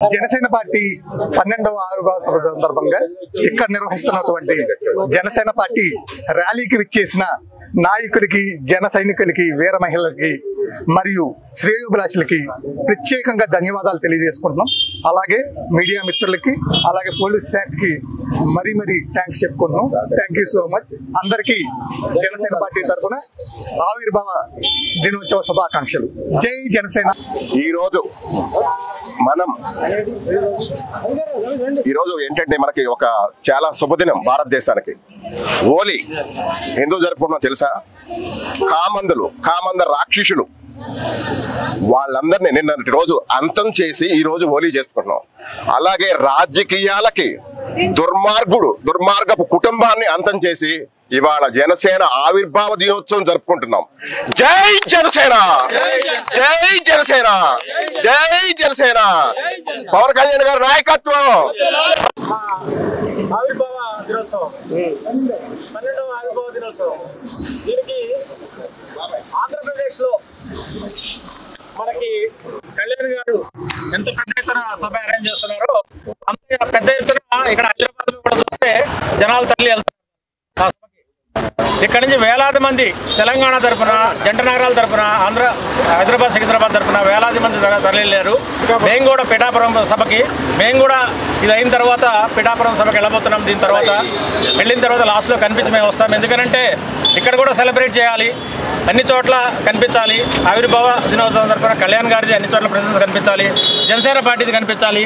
Janasena party 12వ ఆవిర్భావ సభ సందర్భంగా ఇక్కడ నిర్వహిస్తున్నటువంటి జనసేన పార్టీ ర్యాలీకి విచ్చేసిన నాయకులకి, జన సైనికులకి, వీర మహిళలకి మరియు శ్రేయోభిలాషులకి ప్రత్యేకంగా ధన్యవాదాలు తెలియజేసుకుంటున్నాం. అలాగే మీడియా మిత్రులకి, అలాగే పోలీస్ శాఖకి మరీ థ్యాంక్స్ చెప్పుకుంటున్నాం. Thank you so much. అందరికీ జనసేన పార్టీ తరఫున ఆవిర్భావ దినోత్సవ శుభాకాంక్షలు. జై జనసేన. ఈరోజు ఏంటంటే మనకి ఒక చాలా శుభదినం భారతదేశానికి. హోలీ ఎందుకు జరుపుకుంటున్నాం తెలుసా? కామంద రాక్షసులు వాళ్ళందరినీ నిన్నటి రోజు అంతం చేసి ఈ రోజు హోలీ చేసుకుంటున్నాం. అలాగే రాజకీయాలకి దుర్మార్గపు కుటుంబాన్ని అంతం చేసి ఇవాళ జనసేన ఆవిర్భావ దినోత్సవం జరుపుకుంటున్నాం. జై జనసేన, జై జనసేన, జై జనసేన. పవన్ కళ్యాణ్ గారి నాయకత్వం. ఆవిర్భావ దినోత్సవం, 12వ ఆవిర్భావ దినోత్సవం. దీనికి ఆంధ్రప్రదేశ్ లో మనకి కళ్యాణ్ గారు ఎంత పెద్ద ఎత్తున సభ అరేంజ్ చేస్తున్నారో అంతే పెద్ద ఎత్తున ఇక్కడ హైదరాబాద్ లో కూడా చూస్తే జనాలు తరలి వెళ్తారు. ఇక్కడ నుంచి వేలాది మంది తెలంగాణ తరఫున, జంట నగరాల తరఫున, హైదరాబాద్ సికింద్రాబాద్ తరఫున వేలాది మంది తరలిలేరు. మేము కూడా పిఠాపురం సభకి, మేము కూడా ఇది అయిన తర్వాత పిఠాపురం సభకి వెళ్ళబోతున్నాం. దీని తర్వాత వెళ్ళిన తర్వాత లాస్ట్లో కనిపించి మేము వస్తాం. ఎందుకంటే ఇక్కడ కూడా సెలబ్రేట్ చేయాలి, అన్ని చోట్ల కనిపించాలి. ఆవిర్భావ దినోత్సవం తరఫున కళ్యాణ్ గారిది అన్ని చోట్ల ప్రెసెన్స్ కనిపించాలి, జనసేన పార్టీది కనిపించాలి.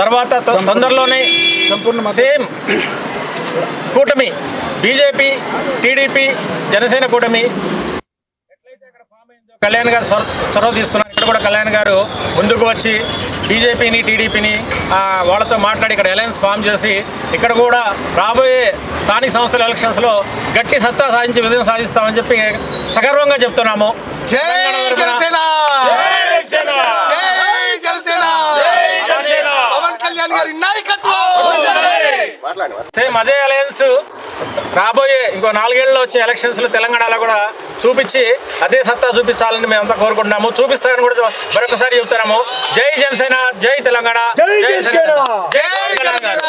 తర్వాత తొందరలోనే సేమ్ కూటమి, బీజేపీ, టీడీపీ, జనసేన కూటమి ఎట్లయితే అక్కడ ఫామ్ అయిందో కళ్యాణ్ గారు చొరవ తీసుకున్నారు. ఇక్కడ కూడా కళ్యాణ్ గారు ముందుకు వచ్చి బీజేపీని, టీడీపీని వాళ్ళతో మాట్లాడి ఇక్కడ అలయన్స్ ఫామ్ చేసి ఇక్కడ కూడా రాబోయే స్థానిక సంస్థల ఎలక్షన్స్లో గట్టి సత్తా సాధించి విజయం సాధిస్తామని చెప్పి సగర్వంగా చెప్తున్నాము. సేమ్ అదే అలయన్స్ రాబోయే ఇంకో 4 ఏళ్ళలో వచ్చే ఎలక్షన్స్ లో తెలంగాణలో కూడా చూపించి అదే సత్తా చూపించాలని మేమంతా కోరుకుంటున్నాము. చూపిస్తామని కూడా మరొకసారి చెప్తున్నాము. జై జనసేన, జై తెలంగాణ, జై తెలంగాణ.